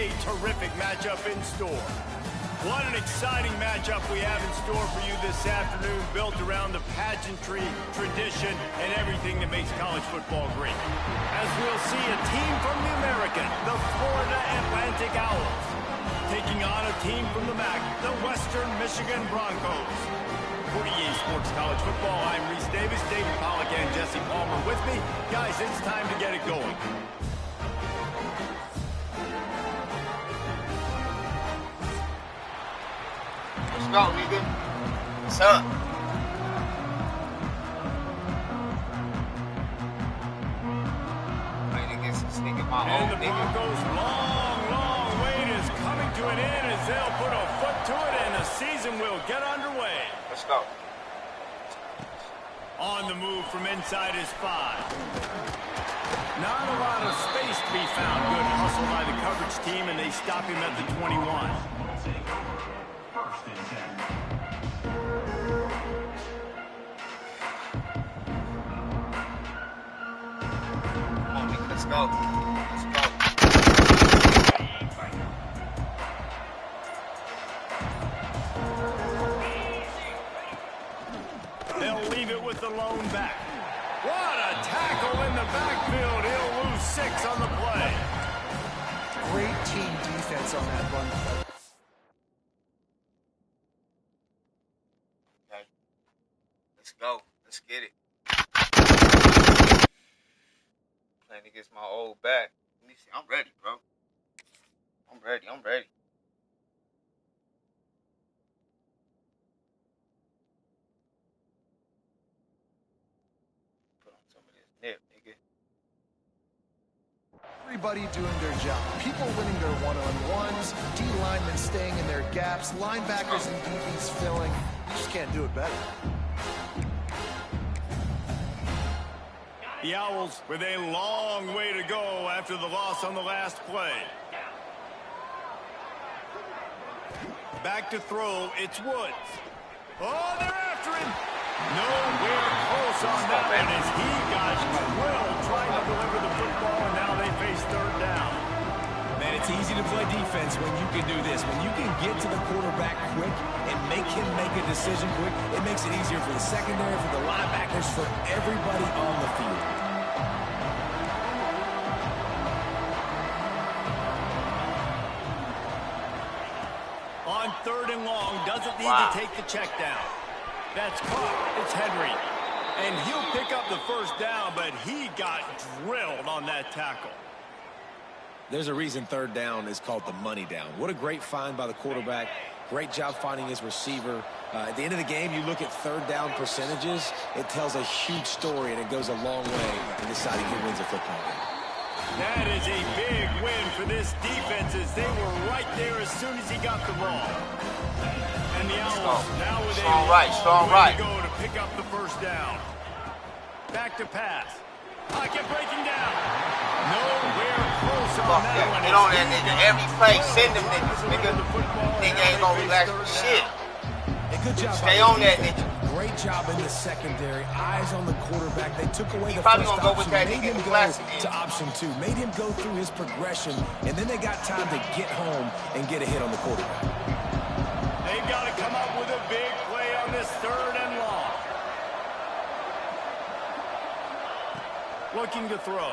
a terrific matchup in store. What an exciting matchup we have in store for you this afternoon, built around the pageantry, tradition, and everything that makes college football great. As we'll see a team from the American, the Florida Atlantic Owls, taking on a team from the MAC, the Western Michigan Broncos. For EA Sports College Football, I'm Reese Davis, David Pollack, and Jesse Palmer with me. Guys, it's time to get it going. Let's go, nigga. What's up? Playing against this nigga, my old nigga. And the Broncos' long wait is coming to an end as they'll put a foot to it and the season will get underway. Let's go. On the move from inside his 5. Not a lot of space to be found. Good hustle by the coverage team, and they stop him at the 21. First and 10. Come on, nigga, let's go. Let's go. They'll leave it with the lone back. What a tackle in the backfield. He'll lose 6 on the play. Great team defense on that run play. Okay. Let's go. Let's get it. Playing against my old back. Let me see. I'm ready, bro. I'm ready. I'm ready. Put on some of this nip, nigga. Everybody doing their job. People winning their one-on-ones, D linemen staying in their gaps, linebackers and DBs filling. You just can't do it better. The Owls with a long way to go after the loss on the last play. Back to throw, it's Woods. Oh, they're after him. Nowhere close on that one as he got drilled trying to deliver the football, and now they face 3rd down. Man, it's easy to play defense when you can do this. When you can get to the quarterback quick and make him make a decision quick, it makes it easier for the secondary, for the linebackers, for everybody on the field. On 3rd and long, doesn't need to take the check down. That's caught. It's Henry. And he'll pick up the 1st down, but he got drilled on that tackle. There's a reason 3rd down is called the money down. What a great find by the quarterback. Great job finding his receiver. At the end of the game, you look at 3rd down percentages. It tells a huge story, and it goes a long way in deciding who wins a football game. That is a big win for this defense as they were right there as soon as he got the ball. And the Owls now with strong right. To go to pick up the 1st down. Back to pass. Pocket breaking down. Nowhere close on that one. Get on that nigga. Every play, send them niggas, nigga. Nigga ain't gonna relax for shit. Good job. Stay on that nigga. Great job in the secondary. Eyes on the quarterback. They took away the probably first gonna go with option, that made nigga him go classic to option 2, made him go through his progression, and then they got time to get home and get a hit on the quarterback. They've got to come up with a big play on this 3rd and long. Looking to throw.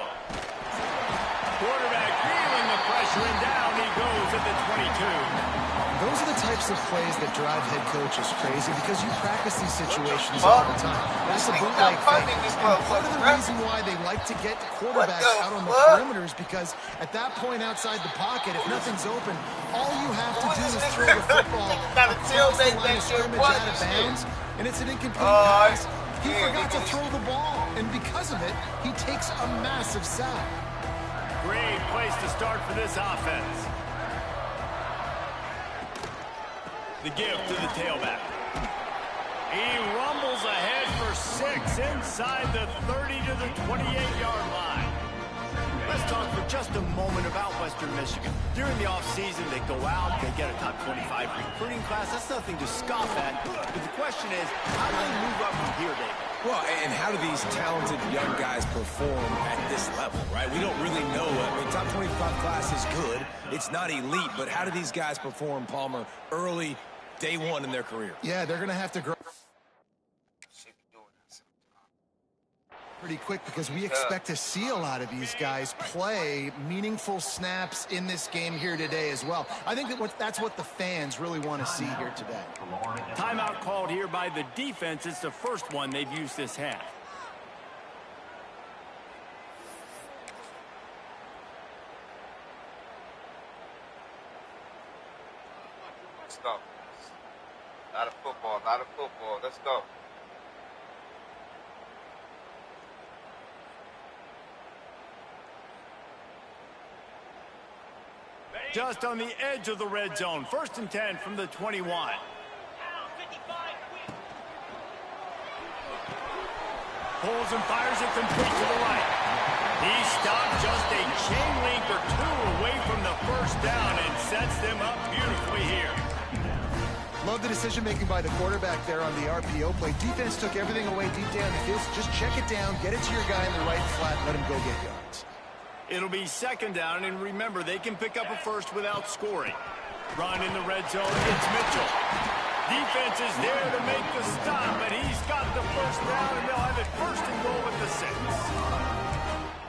Quarterback feeling the pressure, and down he goes at the 22. Those are the types of plays that drive head coaches crazy because you practice these situations all the time. That's a bootleg thing. And part of the reason why they like to get quarterbacks out on the perimeters because at that point outside the pocket, if nothing's open, all you have to do is throw the football across the line of scrimmage out of bounds, and it's an incomplete pass. He forgot to throw the ball, and because of it, he takes a massive sack. Great place to start for this offense. The give to the tailback. He rumbles ahead for 6 inside the 30 to the 28-yard line. Let's talk for just a moment about Western Michigan. During the offseason, they go out, they get a top 25 recruiting class. That's nothing to scoff at. But the question is, how do they move up from here, David? Well, and how do these talented young guys perform at this level, right? We don't really know. I mean, top 25 class is good. It's not elite, but how do these guys perform, Palmer, early, day one in their career? Yeah, they're going to have to grow pretty quick because we expect to see a lot of these guys play meaningful snaps in this game here today as well. I think that's what the fans really want to see here today. Timeout called here by the defense. It's the first one they've used this half. Let's go. Not a football, not a football. Let's go. Just on the edge of the red zone. 1st and 10 from the 21. Pulls and fires it complete to the right. He stopped just a chain link or two away from the first down and sets them up beautifully here. Love the decision-making by the quarterback there on the RPO play. Defense took everything away deep down the field. So just check it down, get it to your guy in the right flat, let him go get yards. It'll be 2nd down, and remember, they can pick up a first without scoring. Run in the red zone, it's Mitchell. Defense is there to make the stop, and he's got the first down, and they'll have it 1st and goal at the 6.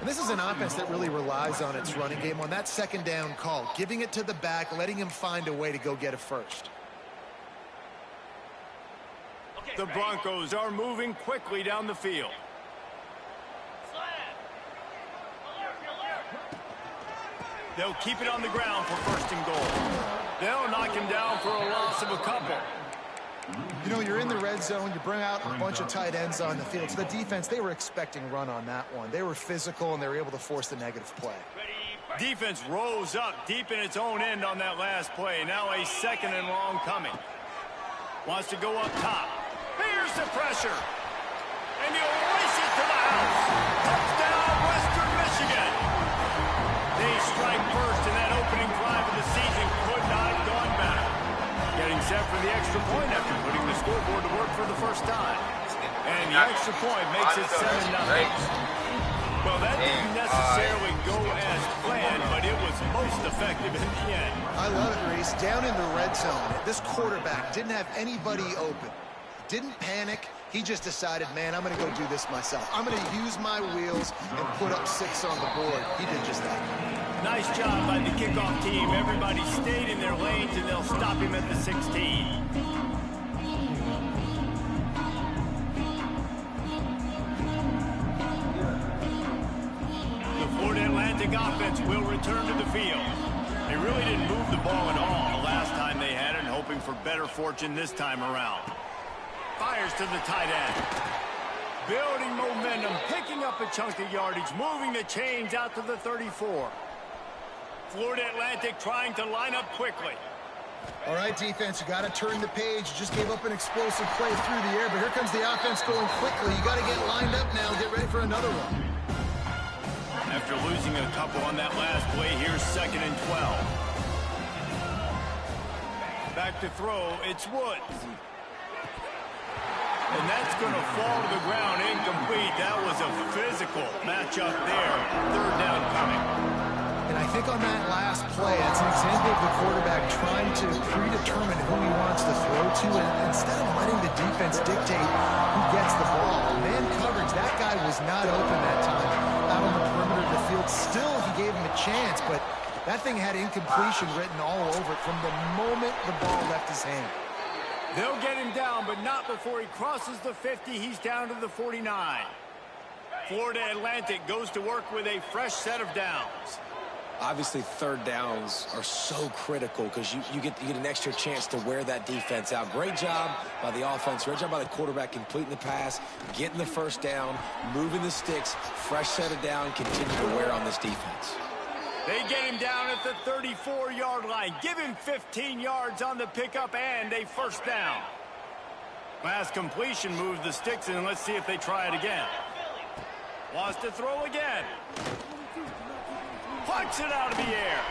And this is an offense that really relies on its running game. On that 2nd down call, giving it to the back, letting him find a way to go get a first. The Broncos are moving quickly down the field. They'll keep it on the ground for 1st and goal. They'll knock him down for a loss of a couple. You know, you're in the red zone. You bring out a bunch of tight ends on the field. So the defense, they were expecting run on that one. They were physical, and they were able to force the negative play. Defense rose up deep in its own end on that last play. Now a 2nd and long coming. Wants to go up top. Here's the pressure. And he'll race it to the house. Touchdown, Western Michigan. They strike first, and that opening drive of the season could not have gone better. Getting set for the extra point after putting the scoreboard to work for the first time. And the extra point makes it 7-0. Well, that didn't necessarily go as planned, but it was most effective in the end. I love it, Reese. Down in the red zone, this quarterback didn't have anybody open. Didn't panic. He just decided, man, I'm going to go do this myself. I'm going to use my wheels and put up 6 on the board. He did just that. Nice job by the kickoff team. Everybody stayed in their lanes, and they'll stop him at the 16. The Florida Atlantic offense will return to the field. They really didn't move the ball at all the last time they had it, hoping for better fortune this time around. Fires to the tight end. Building momentum, picking up a chunk of yardage, moving the chains out to the 34. Florida Atlantic trying to line up quickly. All right, defense, you got to turn the page. You just gave up an explosive play through the air, but here comes the offense going quickly. You got to get lined up now. Get ready for another one. After losing a couple on that last play, here's 2nd and 12. Back to throw, it's Woods. And that's going to fall to the ground incomplete. That was a physical matchup there. 3rd down coming. And I think on that last play, that's an example of the quarterback trying to predetermine who he wants to throw to, and instead of letting the defense dictate who gets the ball. Man coverage, that guy was not open that time out on the perimeter of the field. Still, he gave him a chance, but that thing had incompletion written all over it from the moment the ball left his hand. They'll get him down, but not before he crosses the 50. He's down to the 49. Florida Atlantic goes to work with a fresh set of downs. Obviously, 3rd downs are so critical because you get an extra chance to wear that defense out. Great job by the offense. Great job by the quarterback completing the pass, getting the 1st down, moving the sticks, fresh set of down, continue to wear on this defense. They get him down at the 34-yard line. Give him 15 yards on the pickup and a 1st down. Last completion moves the sticks, and let's see if they try it again. Wants to throw again. Plucks it out of the air.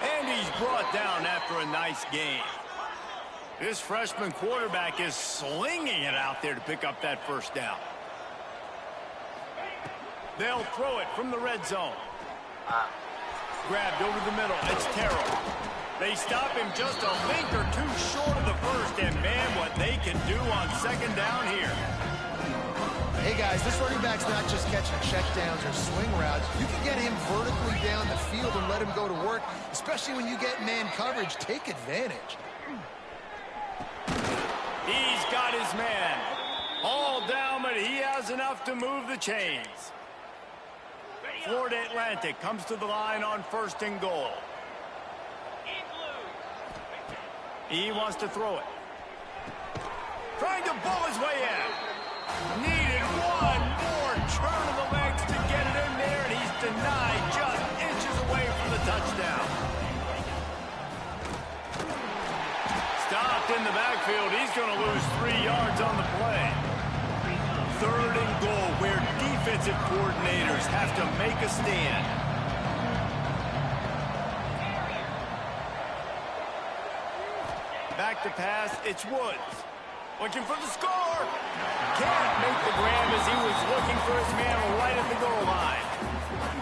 And he's brought down after a nice gain. This freshman quarterback is slinging it out there to pick up that 1st down. They'll throw it from the red zone. Grabbed over the middle. It's Terrell. They stop him just a link or two short of the first, and man, what they can do on second down here. Hey guys, this running back's not just catching checkdowns or swing routes. You can get him vertically down the field and let him go to work, especially when you get man coverage. Take advantage. He's got his man. All down, but he has enough to move the chains. Florida Atlantic comes to the line on 1st and goal. He wants to throw it. Trying to bull his way in. Needed one more turn of the legs to get it in there, and he's denied just inches away from the touchdown. Stopped in the backfield. He's going to lose 3 yards on the play. 3rd and goal, where defensive coordinators have to make a stand. Back to pass, it's Woods. Looking for the score. Can't make the grab as he was looking for his man right at the goal line.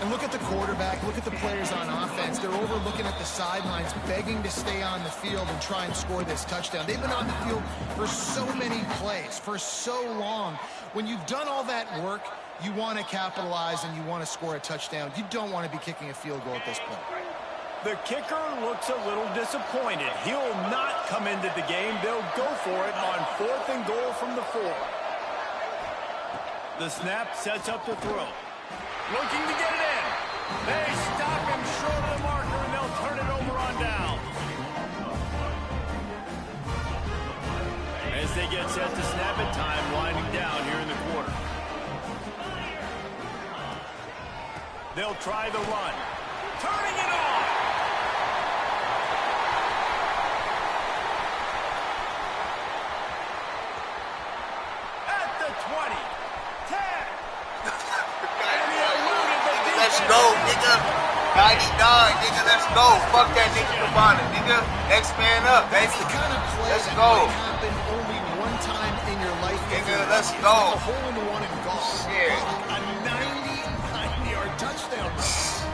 And look at the quarterback, look at the players on offense. They're over looking at the sidelines, begging to stay on the field and try and score this touchdown. They've been on the field for so many plays, for so long. When you've done all that work, you want to capitalize and you want to score a touchdown. You don't want to be kicking a field goal at this point. The kicker looks a little disappointed. He'll not come into the game. They'll go for it on 4th and goal from the 4. The snap sets up the throw. Looking to get it in. They stop him short of the marker, and they'll turn it over on down. As they get set to snap it, time winding down here in the quarter. They'll try the run. Turning it on. At the 20. 10. Let's go, nigga. 99, nigga. Let's go. Fuck that nigga Cabana, nigga. Next man up, baby. It's the kind of play Let's that go. might happen only one time in your life. Nigga, let's It's go. like a hole-in-one in golf. Shit. A 99-yard touchdown.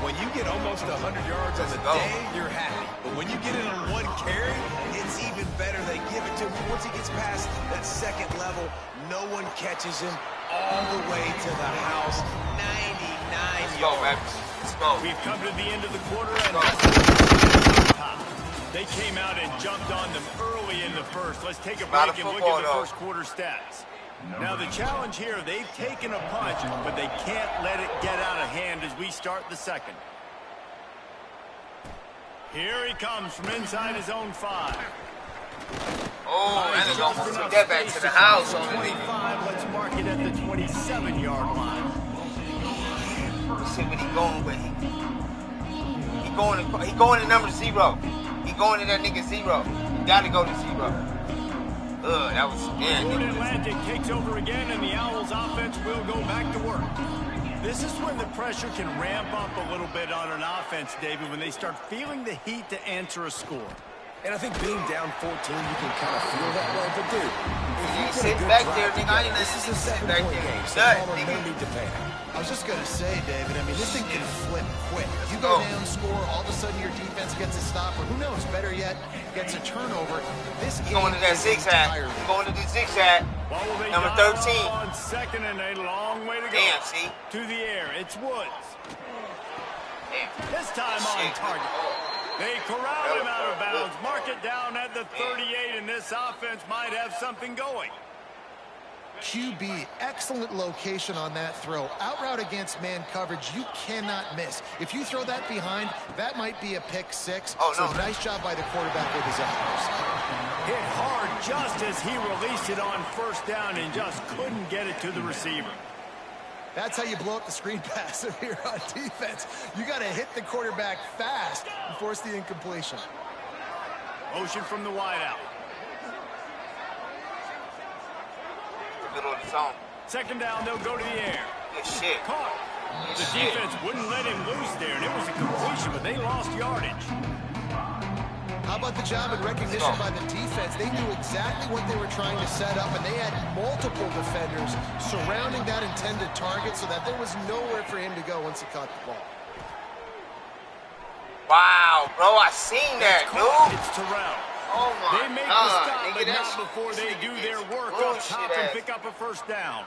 When you get almost 100 yards on the go. day, you're happy. But when you get it on one carry, it's even better. They give it to him. Once he gets past that second level, no one catches him all the way to the house. 99 Let's go, yards. baby. Let's go. We've come to the end of the quarter, and they came out and jumped on them early in the first. Let's take a break and look at the first quarter stats. Now the challenge here, they've taken a punch, but they can't let it get out of hand as we start the second. Here he comes from inside his own 5. Oh, and they're going to take that back to the house on the 25, let's mark it at the 27-yard line. Let's see what he's going with. He going to number 0. He going to that nigga 0. He got to go to 0. That was Florida Atlantic takes over again, and the Owls offense will go back to work. This is when the pressure can ramp up a little bit on an offense, David, when they start feeling the heat to answer a score. And I think being down 14, you can kind of feel that way. But, dude, if you ain't put a sitting good back drive there, nigga. I ain't together, this is a sitting back 7-point there. game. So Nut, Palmer nigga. may need to pay. I was just going to say, David, I mean, this thing can flip quick. You go down, score, all of a sudden your defense gets a stop, or who knows, better yet, gets a turnover. This game going to that 6 hat. Going to the 6 hat. Number 13. On second and a long way to go. Damn, see? To the air, it's Woods. Damn. This time on Shit. target. They corral him out of bounds, mark it down at the 38, and this offense might have something going. QB, excellent location on that throw. Out route against man coverage, you cannot miss. If you throw that behind, that might be a pick 6. Oh, so no. nice job by the quarterback with his efforts. Hit hard just as he released it on first down and just couldn't get it to the receiver. That's how you blow up the screen pass if you're on defense. You got to hit the quarterback fast and force the incompletion. Motion from the wideout. Middle of the zone. Second down, they'll go to the air. Good shit. Caught. Good The shit. defense wouldn't let him loose there, and it was a completion, but they lost yardage. How about the job and recognition by the defense? They knew exactly what they were trying to set up, and they had multiple defenders surrounding that intended target so that there was nowhere for him to go once he caught the ball. Wow, bro, I seen that, dude. It's Terrell. Oh, my They make God. the stop, Nigga, but that's not before they do their work up top and pick up a first down.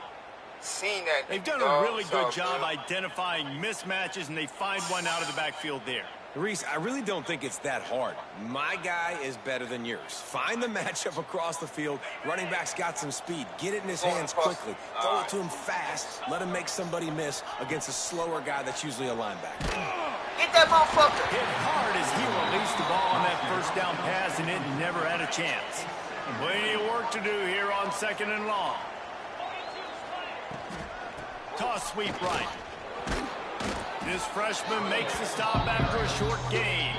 Seen that. They've done a really good job identifying mismatches, and they find one out of the backfield there. Reese, I really don't think it's that hard. My guy is better than yours. Find the matchup across the field. Running back's got some speed. Get it in his hands quickly. Throw it to him fast. Let him make somebody miss against a slower guy that's usually a linebacker. Get that motherfucker. Hit hard as he released the ball on that first down pass, and it never had a chance. Plenty of work to do here on 2nd and long. Toss sweep right. This freshman makes the stop after a short gain.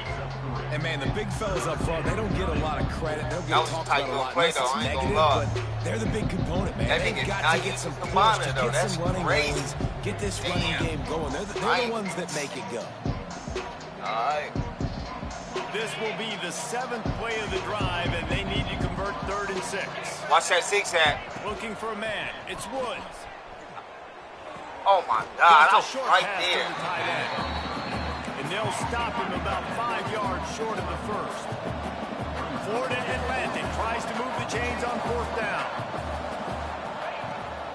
And, man, the big fellas up front, they don't get a lot of credit. They'll get talked about a lot. Play, It's negative, but they're the big component, man. They've got to get some push, to get some running lanes, get this running game going. They're the ones that make it go. All right. This will be the 7th play of the drive, and they need to convert 3rd and 6. Watch that 6 at. Looking for a man. It's Woods. Oh, my God. I was Just a short right pass there. to the tight end. And they'll stop him about 5 yards short of the first. Florida Atlantic tries to move the chains on 4th down.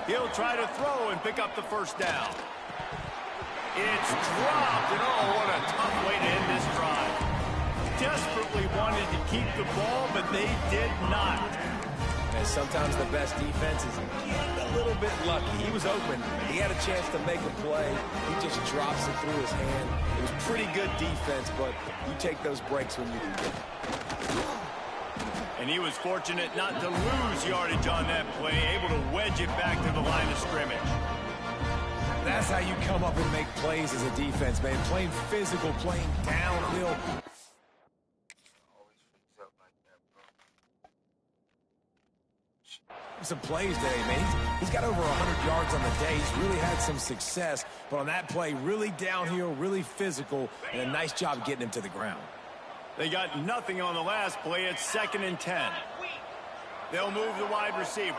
He'll try to throw and pick up the first down. It's dropped, and oh, what a tough way to end this drive. Desperately wanted to keep the ball, but they did not. And sometimes the best defense is getting a little bit lucky. He was open. He had a chance to make a play. He just drops it through his hand. It was pretty good defense, but you take those breaks when you can get it. And he was fortunate not to lose yardage on that play, able to wedge it back to the line of scrimmage. That's how you come up and make plays as a defense, man. Playing physical, playing downhill. Some plays today, man. He's got over 100 yards on the day. He's really had some success, but on that play, really downhill, really physical, and a nice job getting him to the ground. They got nothing on the last play. It's 2nd and 10. They'll move the wide receiver.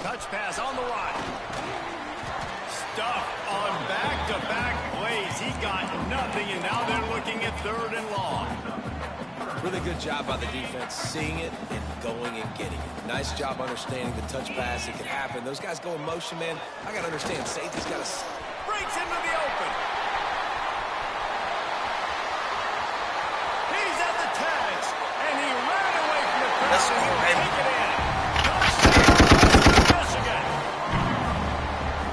Touch pass on the right. Stuffed on back-to-back plays. He got nothing, and now they're looking at 3rd and long. Really good job by the defense, seeing it and going and getting it. Nice job understanding the touch pass. It can happen. Those guys go in motion, man. I got to understand, safety's got to... Breaks into the open. He's at the tags, and he ran away from the crowd. Let's go, He'll baby. take it in. Touchdown, Michigan.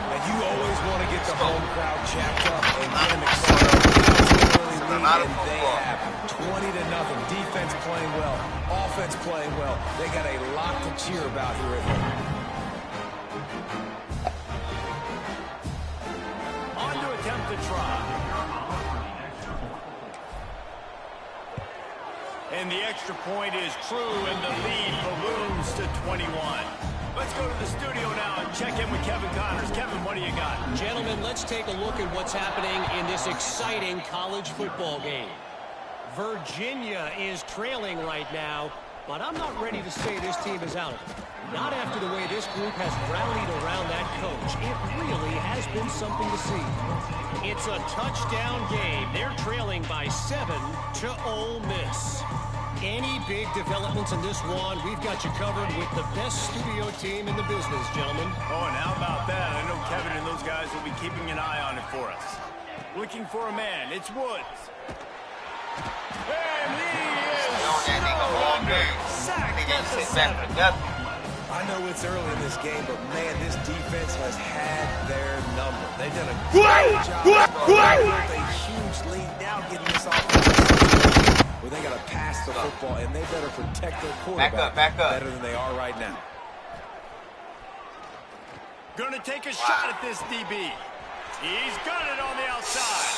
And you always want to get the home crowd jacked up and get them excited. And they have 20-0. Defense playing well. Offense playing well. They got a lot to cheer about here at home. On to attempt to try. And the extra point is true, and the lead balloons to 21. Let's go to the studio now and check in with Kevin Connors. Kevin, what do you got? Gentlemen, let's take a look at what's happening in this exciting college football game. Virginia is trailing right now, but I'm not ready to say this team is out of it. Not after the way this group has rallied around that coach. It really has been something to see. It's a touchdown game. They're trailing by 7 to Ole Miss. Any big developments in this one, we've got you covered with the best studio team in the business, gentlemen. Oh, and how about that? I know Kevin and those guys will be keeping an eye on it for us. Looking for a man. It's Woods. And he is sacked at the 7. I know it's early in this game, but, man, this defense has had their number. They've done a great job with a huge lead now getting this offense where they got to pass the football, and they better protect their quarterback better than they are right now. Going to take a shot at this DB. He's got it on the outside.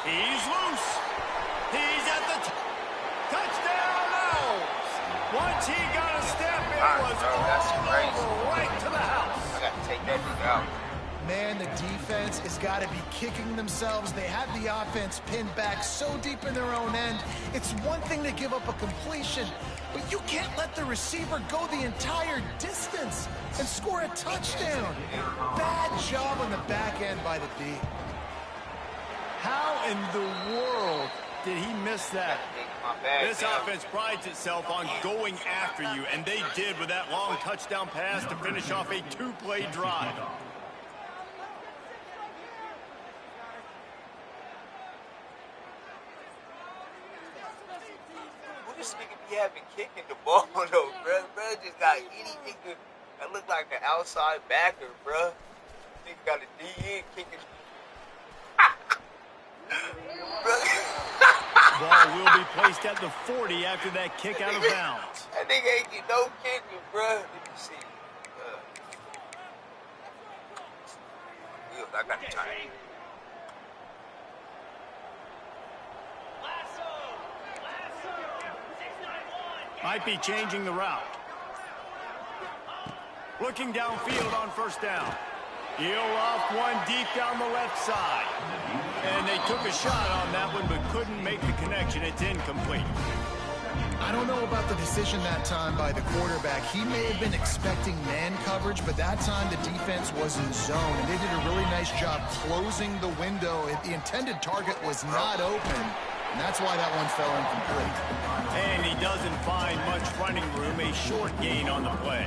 He's loose. He's at the touchdown. No. Once he got a step, it was over right to the house. I got to take that thing out. Man, the defense has got to be kicking themselves. They have the offense pinned back so deep in their own end, It's one thing to give up a completion, but you can't let the receiver go the entire distance and score a touchdown. Bad job on the back end by the D. How in the world did he miss that? This offense prides itself on going after you, and they did with that long touchdown pass to finish off a two-play drive. Who this nigga be having kicking the ball, though, bro? Bro just got any nigga that look like an outside backer, bro. Nigga got a DN kicking. Ball will be placed at the 40 after that kick out of bounds. That nigga ain't get no kicking, bro. Let me see. I got the time. Might be changing the route. Looking downfield on first down. He'll off one deep down the left side. And they took a shot on that one, but couldn't make the connection. It's incomplete. I don't know about the decision that time by the quarterback. He may have been expecting man coverage, but that time the defense was in zone, and they did a really nice job closing the window. The intended target was not open, and that's why that one fell incomplete. And he doesn't find much running room, a short gain on the play.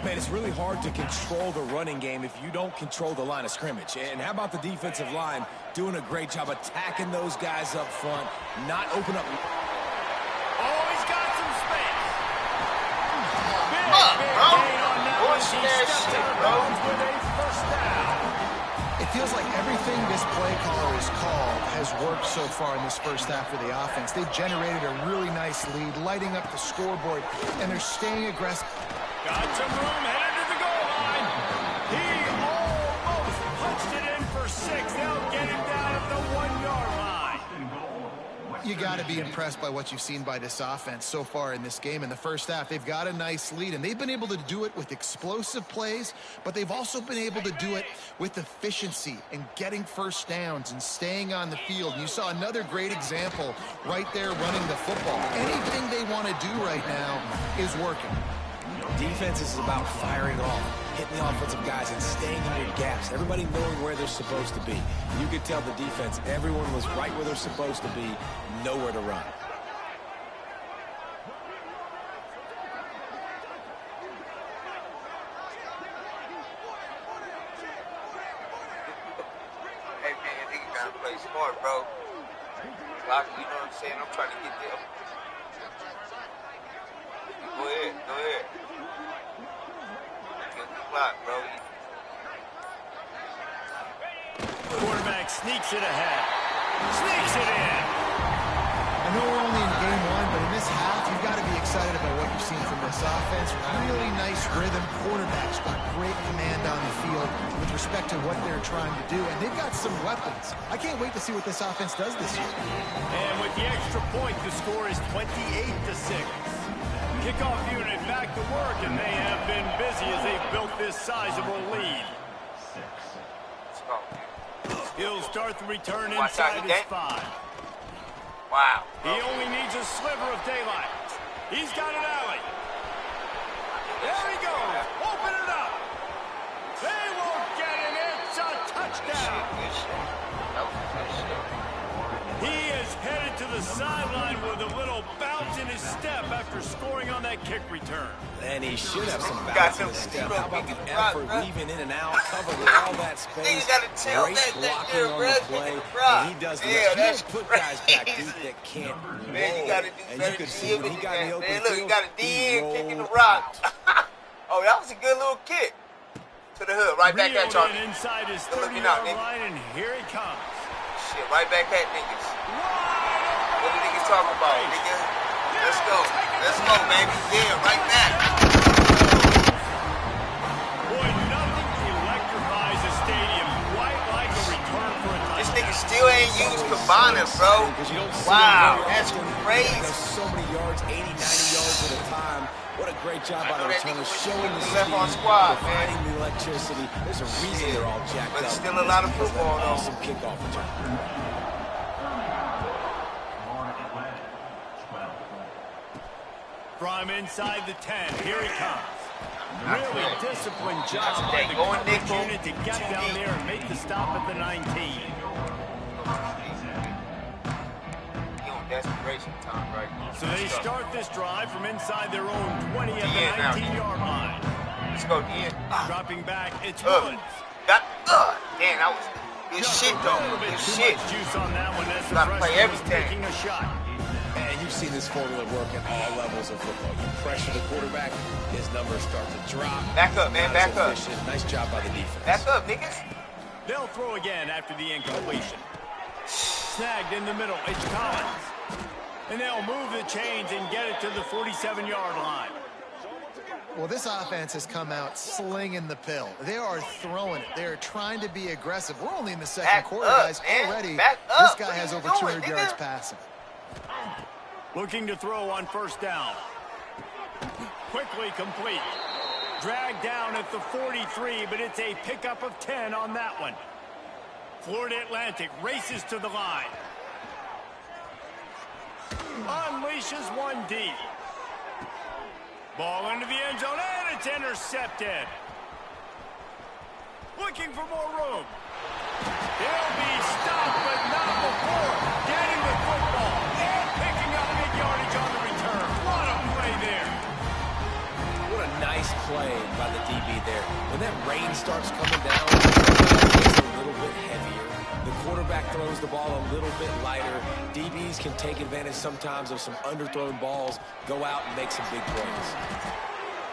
Man, it's really hard to control the running game if you don't control the line of scrimmage. And how about the defensive line doing a great job attacking those guys up front, not open up. Oh, he's got some space. Big gain on that one. He steps out of bounds with a first down. It feels like everything this play caller has called has worked so far in this first half for the offense. They've generated a really nice lead, lighting up the scoreboard, and they're staying aggressive. Got some room, headed to the goal line. He almost punched it in for 6. They'll get him down at the 1-yard line. You got to be impressed by what you've seen by this offense so far in this game. In the first half, they've got a nice lead, and they've been able to do it with explosive plays, but they've also been able to do it with efficiency and getting first downs and staying on the field. You saw another great example right there running the football. Anything they want to do right now is working. Defense is about firing off, hitting the offensive guys and staying in your gaps. Everybody knowing where they're supposed to be. You could tell the defense, everyone was right where they're supposed to be, nowhere to run. Hey, man, nigga gotta play smart, bro. Like, you know what I'm saying? I'm trying to get there. Go ahead, go ahead. Get the clock, bro. Quarterback sneaks it ahead. Sneaks it in. I know we're only in game one, but in this half, you've got to be excited about what you've seen from this offense. Really nice rhythm. Quarterback's got great command on the field with respect to what they're trying to do, and they've got some weapons. I can't wait to see what this offense does this year. And with the extra point, the score is 28-6. Kickoff unit back to work, and they have been busy as they've built this sizable lead. He'll start the return inside his 5. Wow. He only needs a sliver of daylight. He's got an alley. There he goes. Open it up. They won't get him. It's a touchdown. He is headed to the sideline with a little bounce in his step after scoring on that kick return. And he should have some bounce in his step. How about the effort, weaving in and out, covering all that space. Great blocking on the play. And he does this. He don't put guys back deep that can't roll. Man, you gotta do and better. you could see when he got in the open man, look, field, you got a DN kicking the rock. Oh, that was a good little kick. To the hood, right back at y'all. Inside his Good looking out, 30-yard nigga. line, and here he comes. Shit, right back at niggas. What the niggas talking about, nigga? Let's go. Let's go, baby. Yeah, right back. Boy, nothing electrifies a stadium quite like a return for a touchdown. This nigga still ain't used Cabana, bro. Wow, that's crazy. So many yards, 80, 90 yards at a time. What a great job by the returner, showing the left on squad, providing the electricity. There's a reason they're all jacked but up. it's still a lot of football, though. Awesome kickoff return. From inside the 10, here he comes. Really disciplined job by the going coverage nickel. unit to get down there and make the stop at the 19. He on desperation time right now. So they start this drive from inside their own 20 at the 19-yard line. Let's go, Ian. Dropping back, it's Woods. Damn, that was good shit, though. Good shit. Juice on that one as the Gotta play freshman was everything. taking a shot. And you've seen this formula work at all levels of football. You pressure the quarterback, his numbers start to drop. Back up, man, back up. Nice job by the defense. Back up, niggas. They'll throw again after the incompletion. Snagged in the middle, it's Collins. And they'll move the chains and get it to the 47-yard line. Well, this offense has come out slinging the pill. They are throwing it. They are trying to be aggressive. We're only in the second quarter, guys. Man. Already, Back this up. guy What has you over doing, 200 yards nigga? passing. Looking to throw on first down. Quickly complete. Dragged down at the 43, but it's a pickup of 10 on that one. Florida Atlantic races to the line. Unleashes one deep. Ball into the end zone, and it's intercepted. Looking for more room. He'll be stopped, but not before getting the football and picking up big yardage on the return. What a play there. What a nice play by the DB there. When that rain starts coming down, it's a little bit heavier. The quarterback throws the ball a little bit lighter. DBs can take advantage sometimes of some underthrown balls, go out and make some big plays.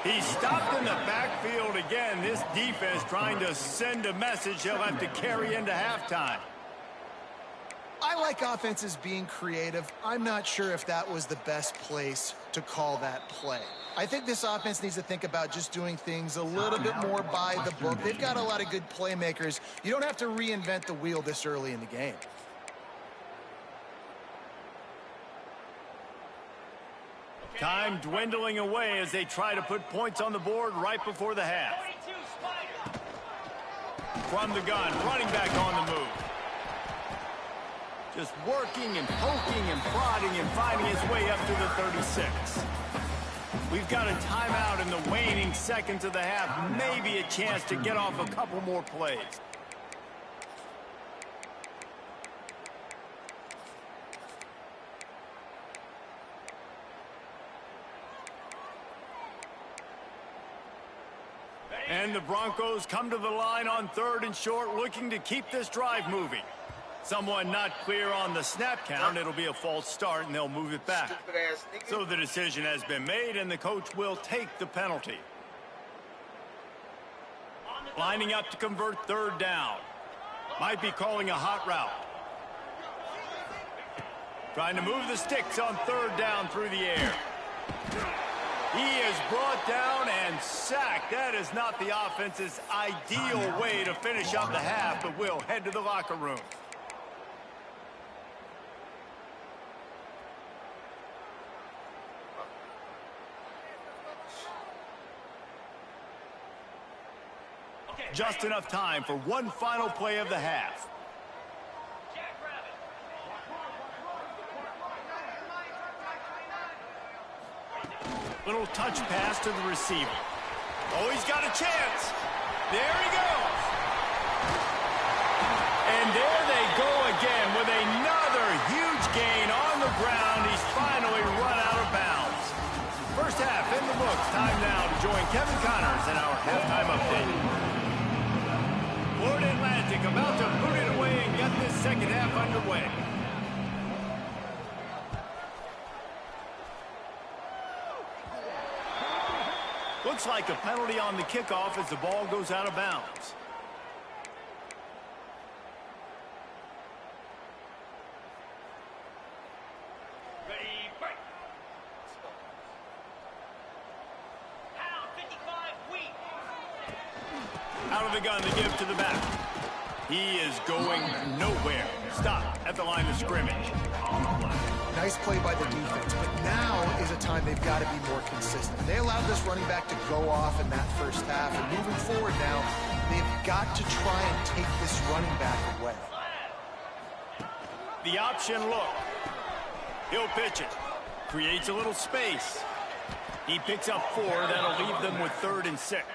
He stopped in the backfield again. This defense trying to send a message he'll have to carry into halftime. I like offenses being creative. I'm not sure if that was the best place to call that play. I think this offense needs to think about just doing things a little bit more by the book. They've got a lot of good playmakers. You don't have to reinvent the wheel this early in the game. Time dwindling away as they try to put points on the board right before the half. From the gun, running back on the move. Just working and poking and prodding and finding his way up to the 36. We've got a timeout in the waning seconds of the half. Maybe a chance to get off a couple more plays. And the Broncos come to the line on 3rd and short, looking to keep this drive moving. Someone not clear on the snap count. It'll be a false start, and they'll move it back. So the decision has been made, and the coach will take the penalty. Lining up to convert 3rd down. Might be calling a hot route. Trying to move the sticks on 3rd down through the air. He is brought down and sacked. That is not the offense's ideal way to finish up the half, but we'll head to the locker room. Just enough time for one final play of the half. Little touch pass to the receiver. Oh, he's got a chance. There he goes. And there they go again with another huge gain on the ground. He's finally run out of bounds. First half in the books. Time now to join Kevin Connors in our halftime update. Florida Atlantic about to put it away and get this second half underway. Looks like a penalty on the kickoff as the ball goes out of bounds. Ready, break. Pound 55 weak. Out of the gun to give to the back. He is going nowhere. Stop at the line of scrimmage. Nice play by the defense, but now is a time they've got to be more consistent. They allowed this running back to go off in that first half, and moving forward now, they've got to try and take this running back away. The option look. He'll pitch it. Creates a little space. He picks up 4. That'll leave them with 3rd and 6.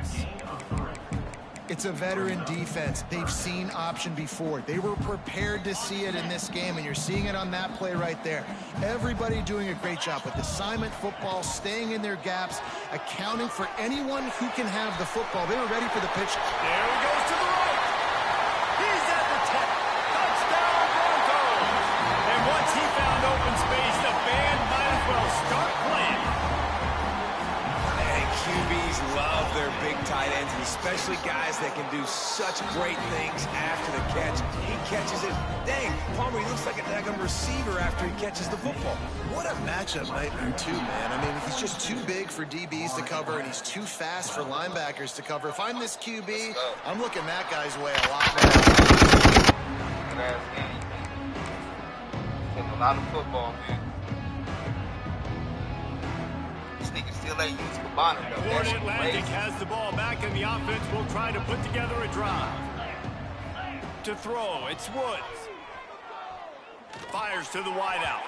It's a veteran defense. They've seen option before. They were prepared to see it in this game, and you're seeing it on that play right there. Everybody doing a great job with assignment football, staying in their gaps, accounting for anyone who can have the football. They were ready for the pitch. There he goes to the right. He's at the 10. Touchdown, Broncos. And once he found open space, the band might as well start playing. And QBs love their big tight ends, and especially guys that can do such great things after the catch. He catches it. Dang, Palmer, he looks like a daggum receiver after he catches the football. What a matchup nightmare, too, man. I mean, he's just too big for DBs to cover, and he's too fast for linebackers to cover. If I'm this QB, I'm looking that guy's way a lot more. A lot of football, man. This nigga still ain't used Cabana, though. Florida Atlantic has the ball back, and the offense will try to put together a drive. To throw, it's Woods. Fires to the wideout.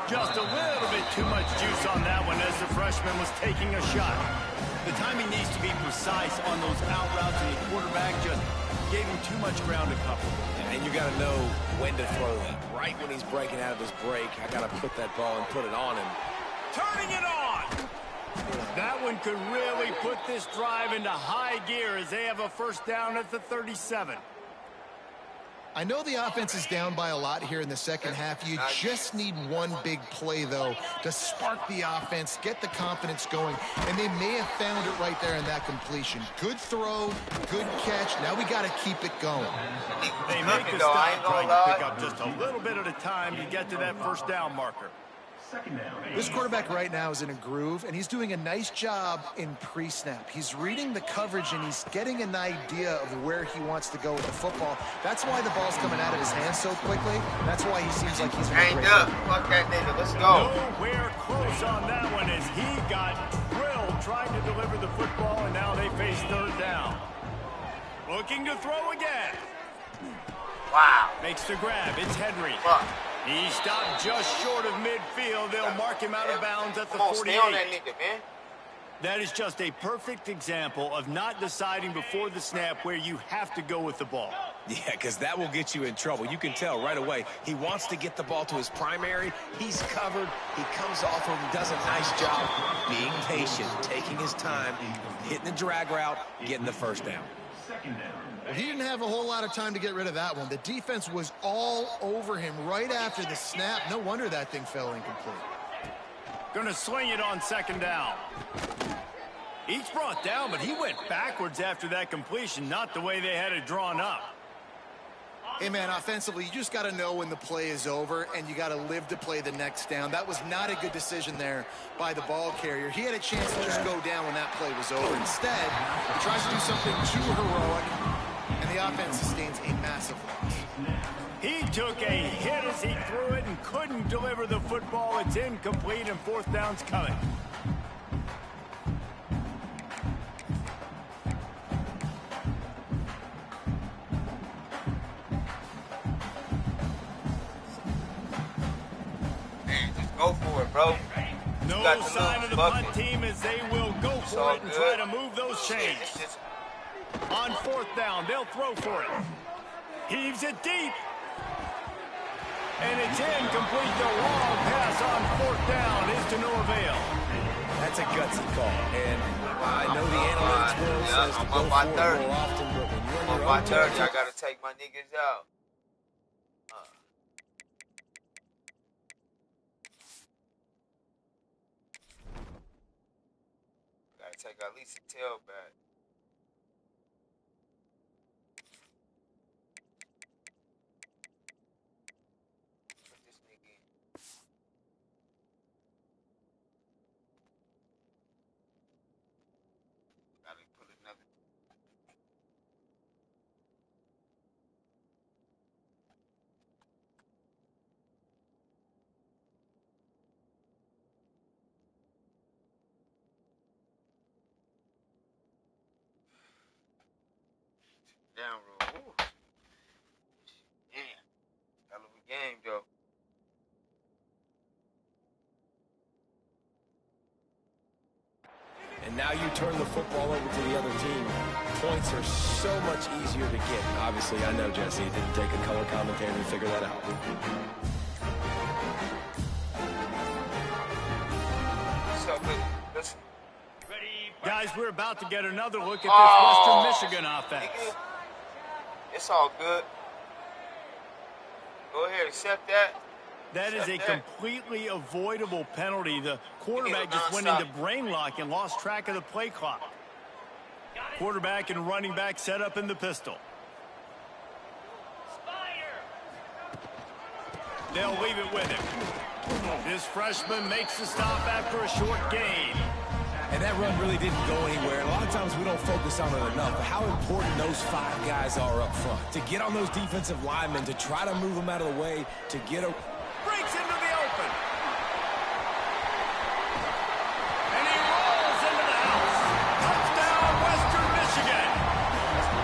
Just a little bit too much juice on that one as the freshman was taking a shot. The timing needs to be precise on those out routes, and the quarterback just gave him too much ground to cover. And you got to know when to throw that. Right when he's breaking out of his break, I got to put that ball and put it on him. Turning it on! That one could really put this drive into high gear as they have a first down at the 37. I know the offense is down by a lot here in the second half. You just need one big play, though, to spark the offense, get the confidence going, and they may have found it right there in that completion. Good throw, good catch. Now we got to keep it going. They make a stop trying to pick up just a little bit at a time to get to that first down marker. This quarterback right now is in a groove, and he's doing a nice job in pre-snap. He's reading the coverage, and he's getting an idea of where he wants to go with the football. That's why the ball's coming out of his hands so quickly. That's why he seems like he's in a great up. Fuck that nigga. Let's go. Nowhere close on that one as he got drilled trying to deliver the football, and now they face 3rd down. Looking to throw again. Wow. Makes the grab. It's Henry. Fuck. He stopped just short of midfield. They'll mark him out of bounds at the 48. Stay on that nigga, man. That is just a perfect example of not deciding before the snap where you have to go with the ball. Yeah, because that will get you in trouble. You can tell right away. He wants to get the ball to his primary. He's covered. He comes off of him, does a nice job being patient, taking his time, hitting the drag route, getting the first down. Well, he didn't have a whole lot of time to get rid of that one. The defense was all over him right after the snap. No wonder that thing fell incomplete. Going to swing it on 2nd down. Each brought down, but he went backwards after that completion, not the way they had it drawn up. Hey, man, offensively, you just got to know when the play is over, and you got to live to play the next down. That was not a good decision there by the ball carrier. He had a chance to just go down when that play was over. Instead, he tries to do something too heroic, and the offense sustains a massive loss. He took a hit as he threw it and couldn't deliver the football. It's incomplete, and 4th down's coming. Go for it, bro. No sign of the punt team as they will go for it and try to move those chains. On 4th down, they'll throw for it. Heaves it deep. And it's incomplete. The long pass on 4th down is to no avail. That's a gutsy call. And I know the analytics world says to go for it more often, but when you're in your own territory, I got to take my niggas out. Take at least a tailback. Put this nigga in. Gotta put another. Down roll. Ooh. Damn. Hell of a game, though. and now you turn the football over to the other team. Points are so much easier to get. Obviously, I know, Jesse, it didn't take a color commentator to figure that out. Guys, we're about to get another look at this Western Michigan offense. Nigga, it's all good. Go ahead, accept that. That is a completely avoidable penalty. The quarterback just went into brain lock and lost track of the play clock. Quarterback and running back set up in the pistol. They'll leave it with him. This freshman makes the stop after a short gain. And that run really didn't go anywhere. A lot of times we don't focus on it enough, but how important those 5 guys are up front. To get on those defensive linemen, to try to move them out of the way, to get a... Breaks into the open. And he rolls into the house. Touchdown, Western Michigan.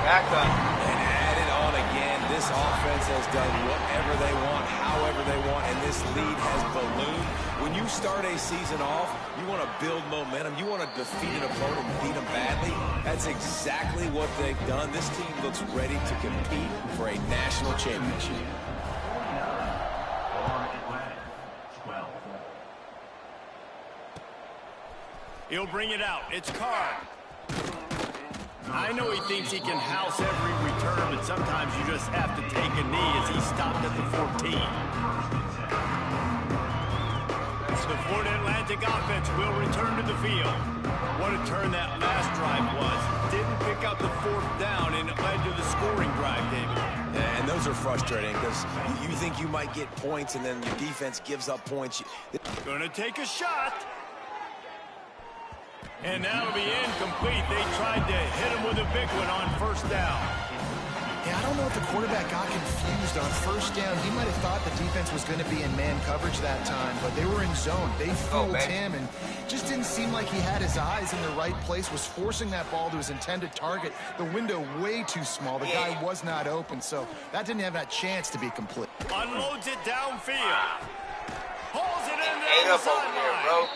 Back up. And add it on again. This offense has done whatever they want, however they want, and this lead has ballooned. When you start a season off, you want to build momentum. You want to defeat an opponent and beat them badly. That's exactly what they've done. This team looks ready to compete for a national championship. He'll bring it out. It's Carr. I know he thinks he can house every return, but sometimes you just have to take a knee as he stopped at the 14. The Florida Atlantic offense will return to the field. What a turn that last drive was. Didn't pick up the 4th down, and it led to the scoring drive, David. Yeah, and those are frustrating because you think you might get points, and then your defense gives up points. Gonna take a shot. And that'll be incomplete. They tried to hit him with a big one on 1st down. Yeah, I don't know if the quarterback got confused on 1st down. He might have thought the defense was going to be in man coverage that time, but they were in zone. They fooled him and just didn't seem like he had his eyes in the right place, was forcing that ball to his intended target. The window way too small. The guy was not open, so that didn't have that chance to be complete. Unloads it downfield. Pulls it in there the sideline.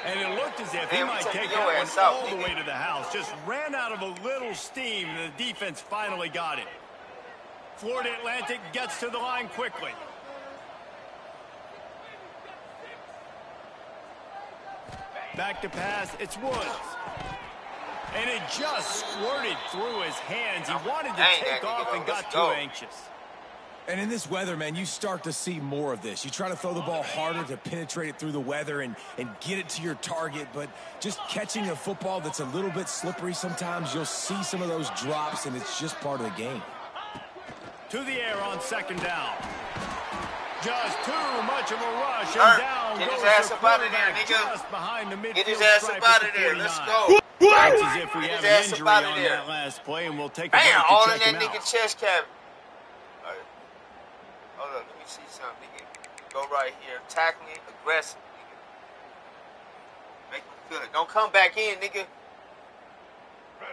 And it looked as if he might take that one all the way to the house. Just ran out of a little steam, and the defense finally got it. Florida Atlantic gets to the line quickly. Back to pass, it's Woods. And it just squirted through his hands. He wanted to take off and got too anxious. And in this weather, man, you start to see more of this. You try to throw the ball harder to penetrate it through the weather and get it to your target, but just catching a football that's a little bit slippery sometimes, you'll see some of those drops, and it's just part of the game. To the air on 2nd down. Just too much of a rush, and down Get goes his ass the up out of there, quarterback nigga. just behind the midfield. Get his ass up out of there. Let's go. It's as if we Get have his an ass injury up out of on there. that last play, and we'll take a break Damn, to all in check that him nigga out. chest cavity. All right. Hold on, let me see something, nigga. Go right here. Tackling, aggressive, nigga. Make him feel it. Don't come back in, nigga.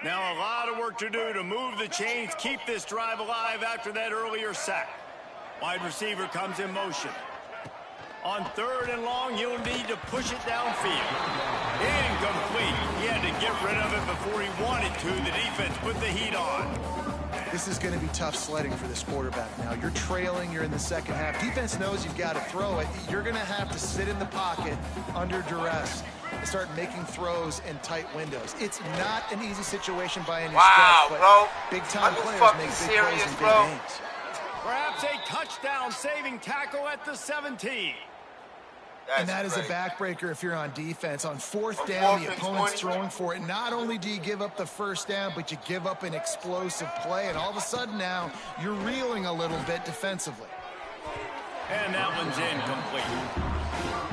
Now a lot of work to do to move the chains, keep this drive alive after that earlier sack. Wide receiver comes in motion. On 3rd and long, he'll need to push it downfield. Incomplete. He had to get rid of it before he wanted to. The defense put the heat on. This is going to be tough sledding for this quarterback now. You're trailing. You're in the 2nd half. Defense knows you've got to throw it. You're going to have to sit in the pocket under duress and start making throws in tight windows. It's not an easy situation by any stretch, but big-time players make big plays in big games. Perhaps a touchdown-saving tackle at the 17. And that is a backbreaker if you're on defense. On 4th down, the opponent's throwing for it. Not only do you give up the 1st down, but you give up an explosive play. And all of a sudden now, you're reeling a little bit defensively. And that one's incomplete.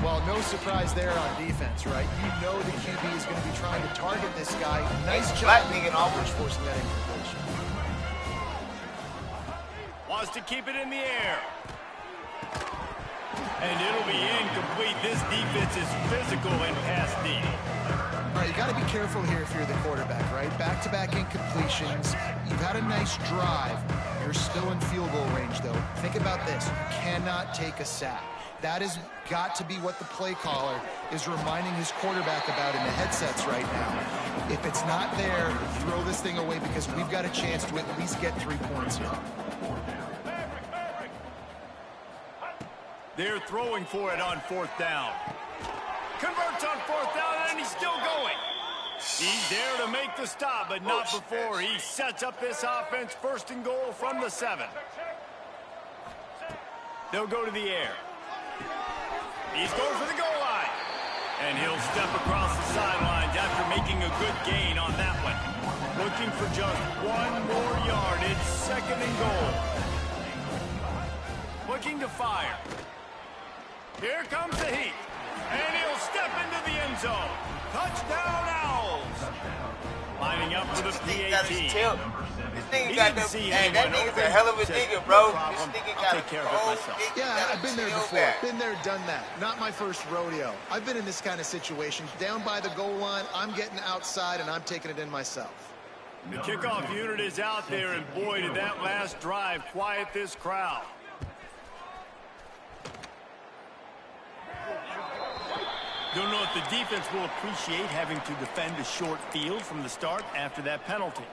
Well, no surprise there on defense, right? You know the QB is going to be trying to target this guy. Nice job being coverage, forcing that incompletion. Wants to keep it in the air. And it'll be incomplete. This defense is physical and pass deep. All right, you got to be careful here if you're the quarterback, right? Back-to-back incompletions. You've had a nice drive. You're still in field goal range, though. Think about this. You cannot take a sack. That has got to be what the play caller is reminding his quarterback about in the headsets right now. If it's not there, throw this thing away because we've got a chance to at least get 3 points here. They're throwing for it on 4th down. Converts on 4th down, and he's still going. He's there to make the stop, but not before he sets up this offense 1st and goal from the 7. They'll go to the air. He's going for the goal line. And he'll step across the sidelines after making a good gain on that one. Looking for just 1 more yard. It's 2nd and goal. Looking to fire. Here comes the heat. And he'll step into the end zone. Touchdown, Owls. Lining up for the PAT. This nigga got them. Hey, that nigga's a hell of a nigga, bro. This nigga got take care of it myself. Yeah, I've been there before. Been there, done that. Not my first rodeo. I've been in this kind of situation. Down by the goal line, I'm getting outside, and I'm taking it in myself. The kickoff unit is out there, and boy, did that last drive quiet this crowd. Don't know if the defense will appreciate having to defend a short field from the start after that penalty.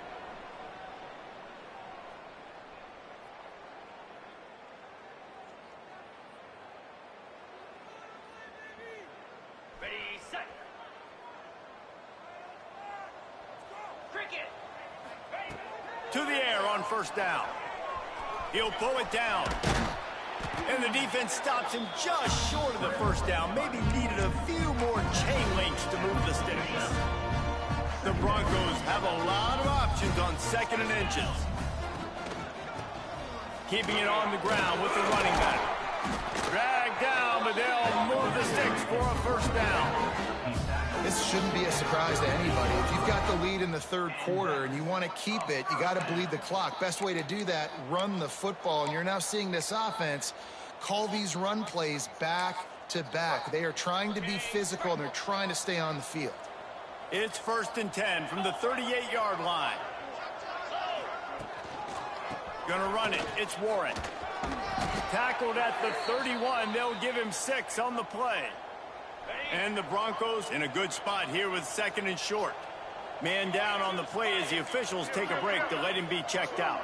Ready, set. Cricket. To the air on 1st down. He'll pull it down. And the defense stops him just short of the 1st down. Maybe needed a few more chain links to move the sticks. The Broncos have a lot of options on 2nd and inches. Keeping it on the ground with the running back. Dragged down, but they'll move the sticks for a 1st down. This shouldn't be a surprise to anybody. If you've got the lead in the 3rd quarter and you want to keep it, you got to bleed the clock. Best way to do that, run the football. And you're now seeing this offense call these run plays back to back. They are trying to be physical, and they're trying to stay on the field. It's 1st and 10 from the 38-yard line. Gonna run it. It's Warren. Tackled at the 31. They'll give him 6 on the play. And the Broncos in a good spot here with 2nd and short. Man down on the play as the officials take a break to let him be checked out.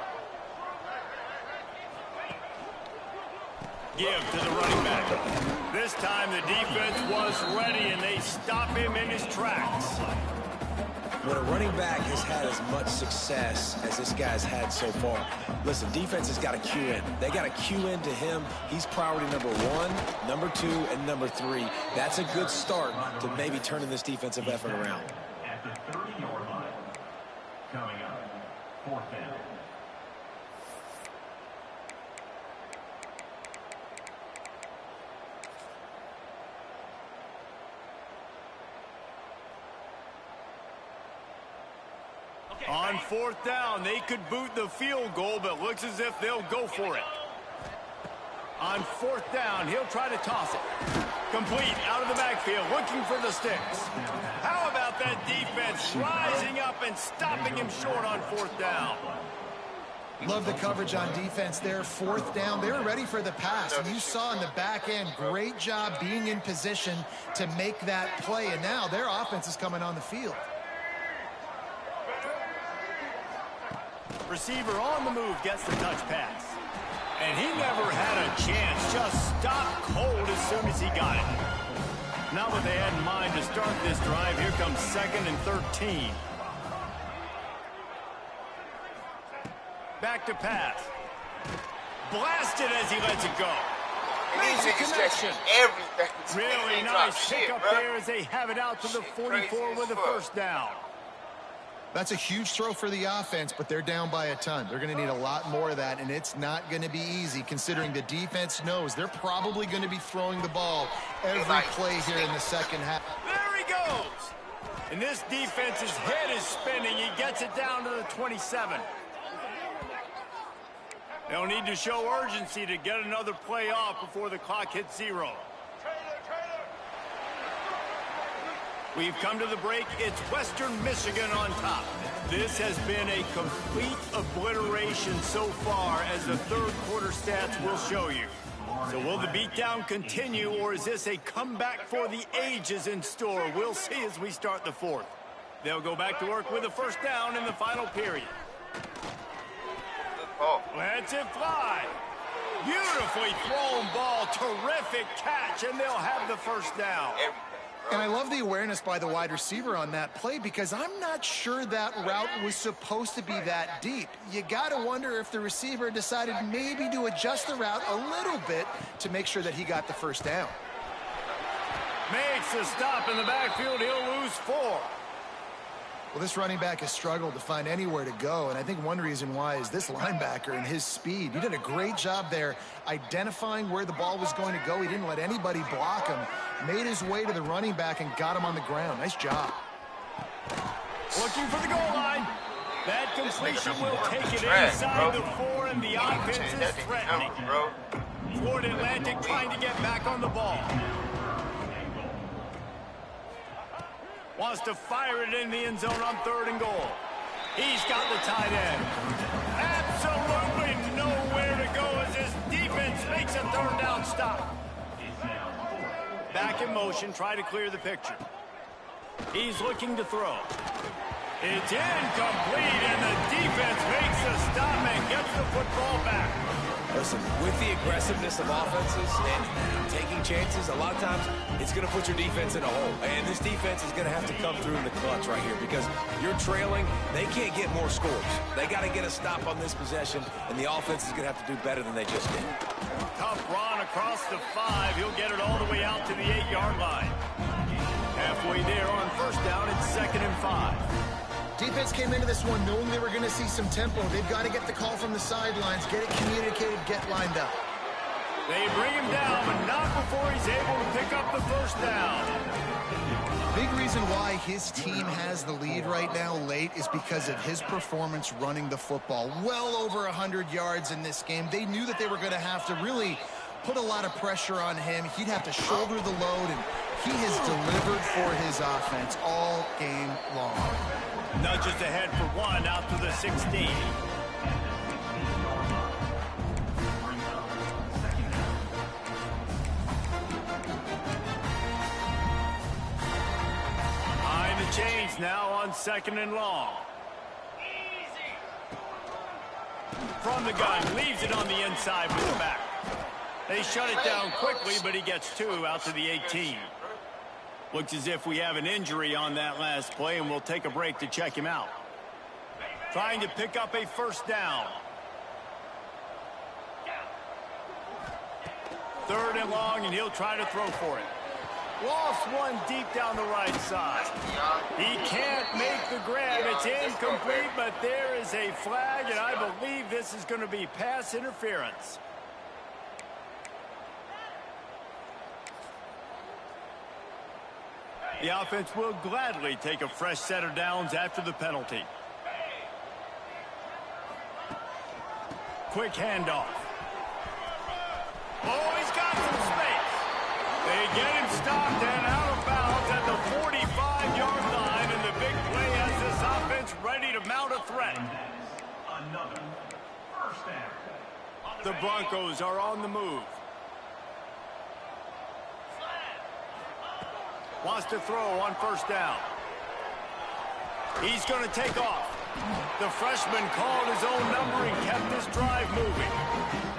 Give to the running back. This time the defense was ready, and they stop him in his tracks. When a running back has had as much success as this guy's had so far, listen, defense has got to cue in. They got to cue in to him. He's priority number 1, number 2, and number 3. That's a good start to maybe turning this defensive effort around. At the 30-yard line, coming up, 4th down. On 4th down, they could boot the field goal, but looks as if they'll go for it. On 4th down, he'll try to toss it. Complete out of the backfield, looking for the sticks. How about that defense rising up and stopping him short on 4th down? Love the coverage on defense there. 4th down, they were ready for the pass. And you saw in the back end, great job being in position to make that play. And now their offense is coming on the field. Receiver on the move gets the touch pass. And he never had a chance. Just stopped cold as soon as he got it. Not what they had in mind to start this drive. Here comes 2nd and 13. Back to pass. Blasted as he lets it go. These niggas stretching everything. Really nice pickup there as they have it out to the 44 with a 1st down. That's a huge throw for the offense, but they're down by a ton. They're going to need a lot more of that, and it's not going to be easy considering the defense knows they're probably going to be throwing the ball every play here in the 2nd half. There he goes. And this defense's head is spinning. He gets it down to the 27. They'll need to show urgency to get another play off before the clock hits 0. We've come to the break. It's Western Michigan on top. This has been a complete obliteration so far, as the 3rd quarter stats will show you. So will the beatdown continue, or is this a comeback for the ages in store? We'll see as we start the fourth. They'll go back to work with a first down in the final period. Lets it fly. Beautifully thrown ball. Terrific catch, and they'll have the first down. And I love the awareness by the wide receiver on that play because I'm not sure that route was supposed to be that deep. You got to wonder if the receiver decided maybe to adjust the route a little bit to make sure that he got the first down. Makes a stop in the backfield. He'll lose 4. Well, this running back has struggled to find anywhere to go, and I think one reason why is this linebacker and his speed. He did a great job there identifying where the ball was going to go. He didn't let anybody block him, made his way to the running back and got him on the ground. Nice job. Looking for the goal line. That completion will take it inside the 4, and the offense is threatening. Florida Atlantic trying to get back on the ball. Wants to fire it in the end zone on 3rd and goal. He's got the tight end. Absolutely nowhere to go as his defense makes a 3rd down stop. Back in motion, try to clear the picture. He's looking to throw. It's incomplete, and the defense makes a stop and gets the football back. Listen, with the aggressiveness of offenses and taking chances, a lot of times it's going to put your defense in a hole. And this defense is going to have to come through in the clutch right here because you're trailing. They can't get more scores. They got to get a stop on this possession, and the offense is going to have to do better than they just did. Tough run across the 5. He'll get it all the way out to the 8-yard line. Halfway there on first down, it's 2nd and 5. Defense came into this one knowing they were going to see some tempo. They've got to get the call from the sidelines, get it communicated, get lined up. They bring him down, but not before he's able to pick up the first down. Big reason why his team has the lead right now late is because of his performance running the football. Well over 100 yards in this game. They knew that they were going to have to really put a lot of pressure on him. He'd have to shoulder the load, and he has delivered for his offense all game long. Nudges ahead for 1 out to the 16. Behind the chains now on 2nd and long. From the gun, leaves it on the inside with the back. They shut it down quickly, but he gets 2 out to the 18. Looks as if we have an injury on that last play, and we'll take a break to check him out. Trying to pick up a first down. 3rd and long, and he'll try to throw for it. Lost one deep down the right side. He can't make the grab. It's incomplete, but there is a flag, and I believe this is going to be pass interference. The offense will gladly take a fresh set of downs after the penalty. Quick handoff. Oh, he's got some space. They get him stopped and out of bounds at the 45-yard line, and the big play has this offense ready to mount a threat. Another first down. The Broncos are on the move. Wants to throw on first down. He's going to take off. The freshman called his own number and kept this drive moving.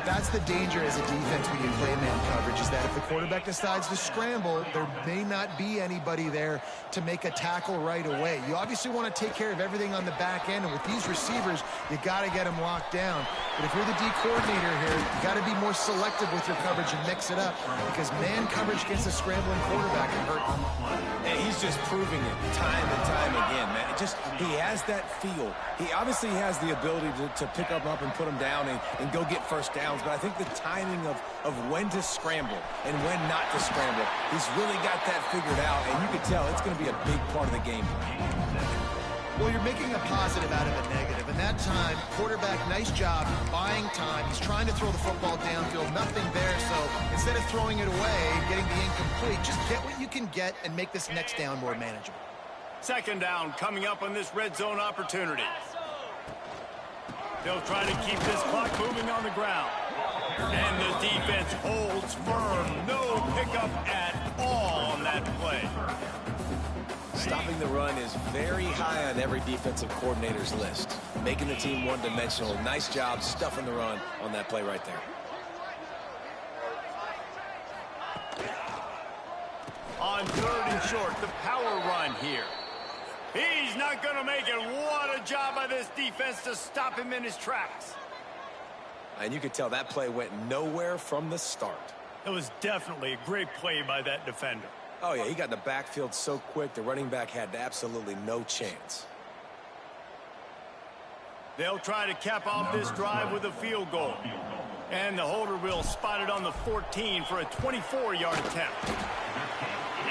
That's the danger as a defense when you play man coverage, is that if the quarterback decides to scramble, there may not be anybody there to make a tackle right away. You obviously want to take care of everything on the back end, and with these receivers, you got to get them locked down. But if you're the D coordinator here, you got to be more selective with your coverage and mix it up, because man coverage against a scrambling quarterback can hurt them. And he's just proving it time and time again, man. He has that feel. He obviously has the ability to pick them up and put them down and go get first downs, but I think the timing of when to scramble and when not to scramble, he's really got that figured out, and you can tell it's going to be a big part of the game. Well, you're making a positive out of a negative, and that time, quarterback, nice job, buying time. He's trying to throw the football downfield, nothing there, so instead of throwing it away, getting the incomplete, just get what you can get and make this next down more manageable. 2nd down coming up on this red zone opportunity. They'll try to keep this clock moving on the ground. And the defense holds firm. No pickup at all on that play. Stopping the run is very high on every defensive coordinator's list. Making the team one-dimensional. Nice job stuffing the run on that play right there. On 3rd and short, the power run here. He's not going to make it. What a job by this defense to stop him in his tracks. And you could tell that play went nowhere from the start. It was definitely a great play by that defender. Oh, yeah, he got in the backfield so quick, the running back had absolutely no chance. They'll try to cap off this drive with a field goal. And the holder will spot it on the 14 for a 24-yard attempt.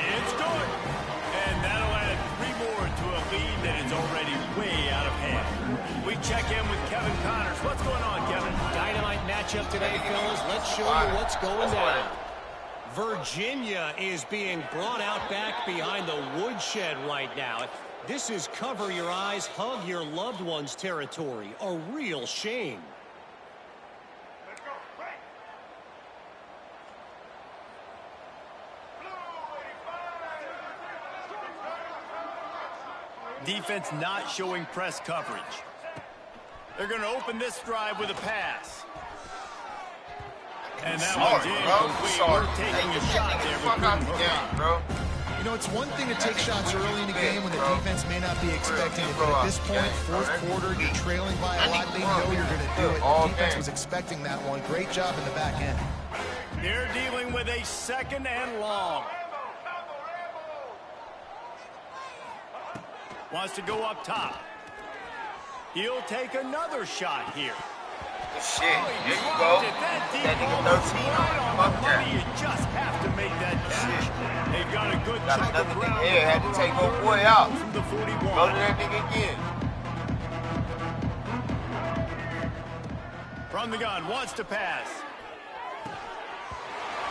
It's good. And that'll add 3 more to a lead that is already way out of hand. We check in with Kevin Connors. What's going on, Kevin? Dynamite matchup today, fellas. Let's show you what's going down. Virginia is being brought out back behind the woodshed right now. This is cover your eyes, hug your loved ones territory. A real shame. Defense not showing press coverage. They're going to open this drive with a pass. And that one's incomplete. We're taking a shot there. Fuck out the game, bro. You know, it's one thing to take shots early in the game when the defense may not be expecting it, but at this point, 4th quarter, you're trailing by a lot. They know you're going to do it. The defense was expecting that one. Great job in the back end. They're dealing with a 2nd and long. Wants to go up top. He'll take another shot here. Shit, there you go. That nigga 13 on. Fuck that. You just have to make that catch. They've got a good chunk of ground. Yeah, had to take old boy out. From the 41. Go to that nigga again. From the gun, wants to pass.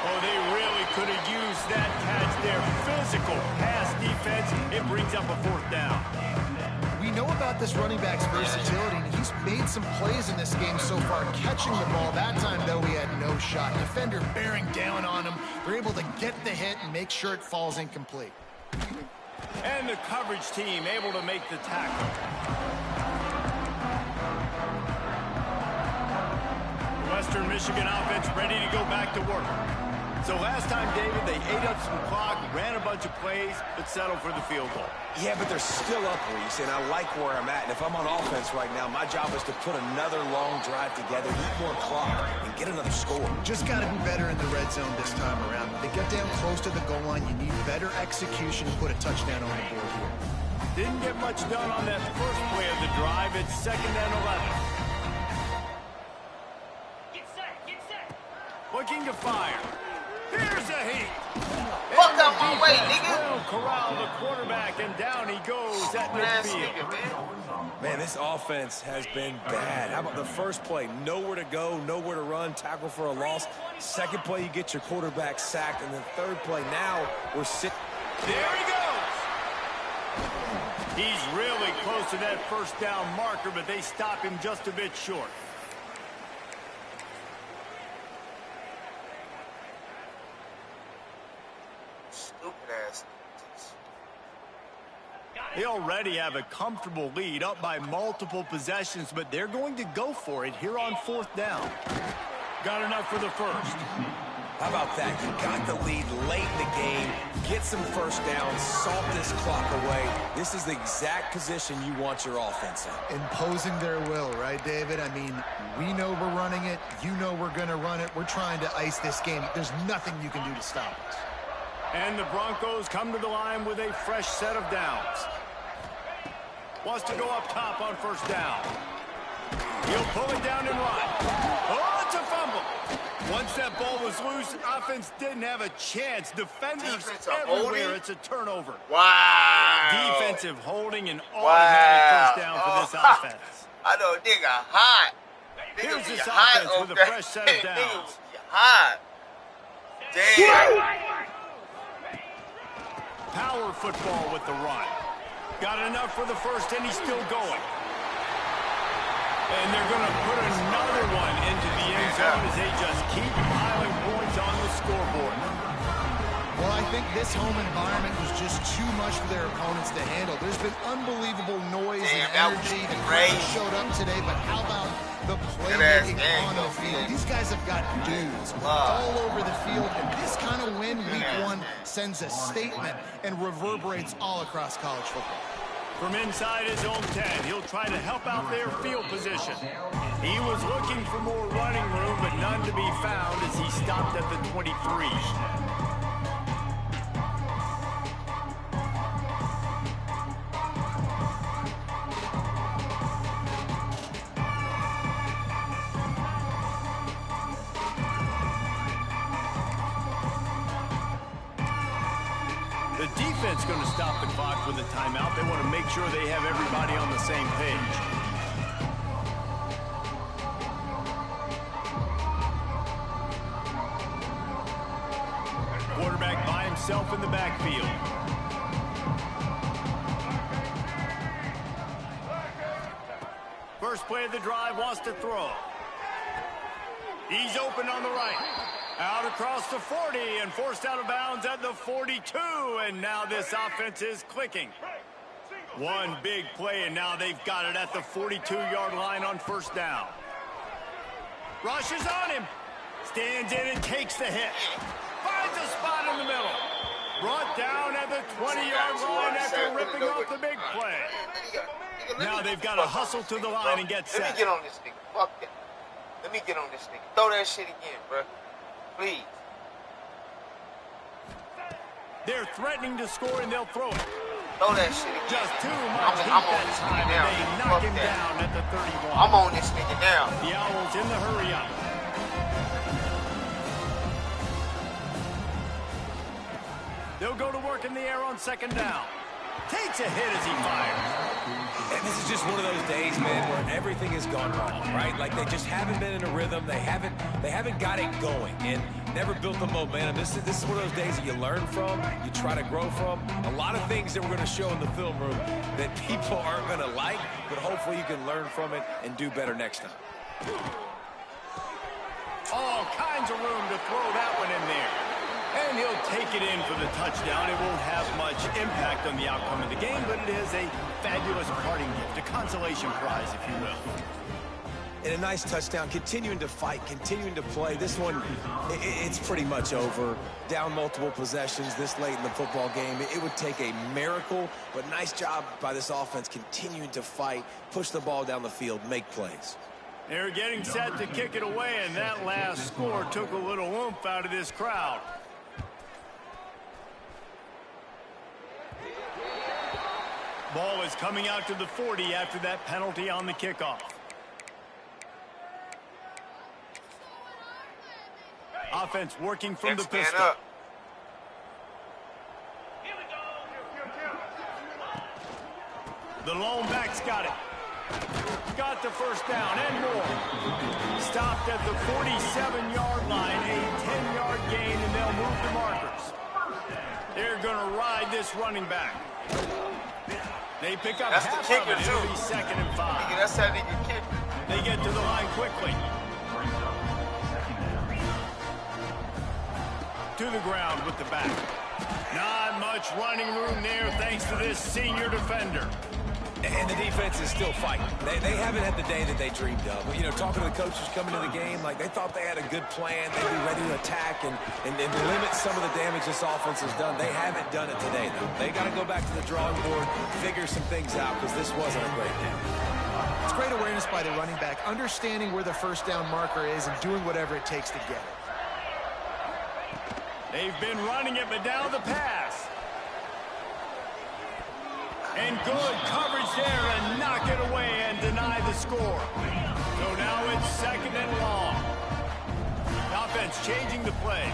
Oh, they really could have used that catch there. Physical pass defense. It brings up a 4th down. We know about this running back's versatility, and he's made some plays in this game so far, catching the ball. That time, though, he had no shot. Defender bearing down on him. They're able to get the hit and make sure it falls incomplete. And the coverage team able to make the tackle. Western Michigan offense ready to go back to work. So last time, David, they ate up some clock, ran a bunch of plays, but settled for the field goal. Yeah, but they're still up, Reese, and I like where I'm at. And if I'm on offense right now, my job is to put another long drive together, eat more clock, and get another score. Just got to be better in the red zone this time around. When they get down close to the goal line, you need better execution to put a touchdown on the board here. Didn't get much done on that first play of the drive. It's 2nd and 11. Get set. Looking to fire. Here's a heat. Fuck out my way, nigga. Corral the quarterback, and down he goes at midfield. Man, this offense has been bad. How about the first play? Nowhere to go, nowhere to run, tackle for a loss. 2nd play, you get your quarterback sacked. And then 3rd play, now we're sitting. There he goes. He's really close to that 1st down marker, but they stop him just a bit short. They already have a comfortable lead, up by multiple possessions, but they're going to go for it here on 4th down. Got enough for the 1st. How about that? You got the lead late in the game, get some 1st downs, salt this clock away. This is the exact position you want your offense in. Imposing their will, right, David? I mean, we know we're running it. You know we're going to run it. We're trying to ice this game. There's nothing you can do to stop us. And the Broncos come to the line with a fresh set of downs. Wants to go up top on 1st down. He'll pull it down and run. Oh, it's a fumble. Once that ball was loose, offense didn't have a chance. Defenders everywhere. It's a turnover. Wow. Defensive holding and automatic 1st down for this offense. I know a nigga hot. Here's this offense with a fresh set of downs. Hot. Damn. Power football with the run. Got enough for the 1st, and he's still going. And they're going to put another one into the end zone as they just keep piling points on the scoreboard. Well, I think this home environment was just too much for their opponents to handle. There's been unbelievable noise and energy. The crowd showed up today, but how about the playmaking on the field? These guys have got dudes all over the field, and this kind of win week one sends a statement and reverberates all across college football. From inside his own 10, he'll try to help out their field position. He was looking for more running room, but none to be found as he stopped at the 23. The defense going to stop the clock with a timeout. They want to make sure they have everybody on the same page. Quarterback by himself in the backfield. First play of the drive, wants to throw. He's open on the right. Out across the 40 and forced out of bounds at the 42. And now this offense is clicking. One big play, and now they've got it at the 42-yard line on first down. Rushes on him. Stands in and takes the hit. Finds a spot in the middle. Brought down at the 20-yard line after ripping off the big play. Now they've got to hustle to the line and get set. Let me get on this nigga. Fuck that. Let me get on this nigga. Throw that shit again, bro. Please. They're threatening to score, and they'll throw it. Throw that shit again. Just too much heat that time, and they knock him down at the 31. I'm on this nigga now. The Owls in the hurry up. They'll go to work in the air on second down. Takes a hit as he fires. And this is just one of those days, man, where everything has gone wrong, right? Like they just haven't been in a rhythm. They haven't got it going and never built the momentum. This is one of those days that you learn from, you try to grow from. A lot of things that we're going to show in the film room that people aren't going to like, but hopefully you can learn from it and do better next time. All kinds of room to throw that one in there. And he'll take it in for the touchdown. It won't have much impact on the outcome of the game, but it is a fabulous parting gift, a consolation prize, if you will. And a nice touchdown, continuing to fight, continuing to play. This one, it's pretty much over. Down multiple possessions this late in the football game. It would take a miracle, but nice job by this offense continuing to fight, push the ball down the field, make plays. They're getting set to kick it away, and that last score took a little oomph out of this crowd. Ball is coming out to the 40 after that penalty on the kickoff. Offense working from the pistol. The lone back's got it. Got the first down and more. Stopped at the 47-yard line, a 10-yard gain, and they'll move the markers. They're going to ride this running back. They pick up half of it. It'll be 2nd and 5. That's how they get kicked. They get to the line quickly. To the ground with the back. Not much running room there thanks to this senior defender. And the defense is still fighting. They haven't had the day that they dreamed of. You know, talking to the coaches coming to the game, like they thought they had a good plan. They'd be ready to attack and limit some of the damage this offense has done. They haven't done it today, though. They got to go back to the drawing board, figure some things out, because this wasn't a great game. It's great awareness by the running back, understanding where the first down marker is and doing whatever it takes to get it. They've been running it, but now the pass. And good coverage there and knock it away and deny the score. So now it's 2nd and long. The offense changing the play.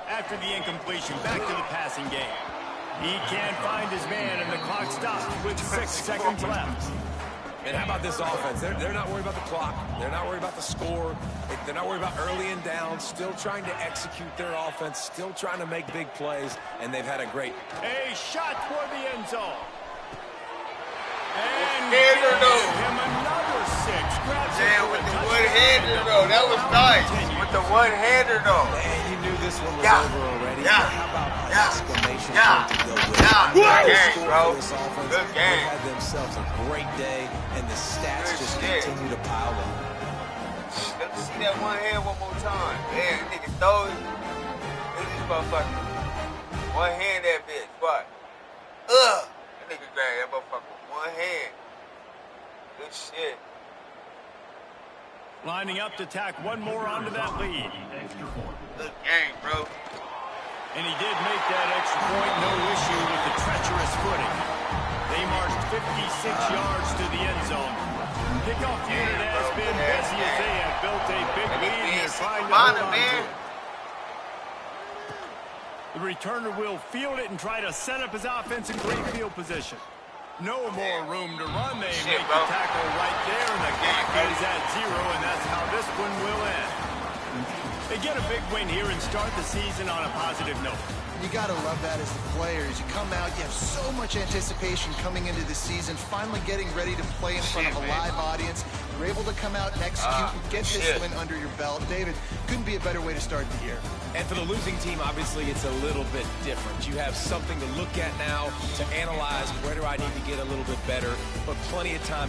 After the incompletion, back to the passing game. He can't find his man, and the clock stops with 6 seconds left. And how about this offense? They're not worried about the clock. They're not worried about the score. They're not worried about early and down. Still trying to execute their offense. Still trying to make big plays. And they've had a great... A shot toward the end zone. And give him another Grabs it Yeah, for with a the touchdown. one-hander, though. That was nice. With the one-hander, though. Man, you knew this one was Yeah. over already. Yeah. But how about an Yeah. exclamation Yeah. point to go with it? Yeah. Another Good game, score bro. for this offense. Good They game. had themselves a great day, and the stats Good just shit. continue to pile up. Let me see that one hand one more time. Man, that nigga throw it. Look at this motherfucker. One hand that bitch. What? That nigga grabbed that motherfucker with one hand. Good shit. Lining up to tack one more onto that lead. Extra point. Good game, bro. And he did make that extra point, no issue with the treacherous footing. They marched 56 yards to the end zone. Kickoff unit has been busy as they have built a big lead and they're trying to hold on to it. The returner will field it and try to set up his offense in great field position. No more room to run. They make the tackle right there, and the clock is at 0, and that's how this one will end. They get a big win here and start the season on a positive note. You got to love that as the players. You come out, you have so much anticipation coming into the season, finally getting ready to play in front of a live audience. You're able to come out and execute and get this win under your belt. David, couldn't be a better way to start the year. And for the losing team, obviously, it's a little bit different. You have something to look at now to analyze where do I need to get a little bit better, but plenty of time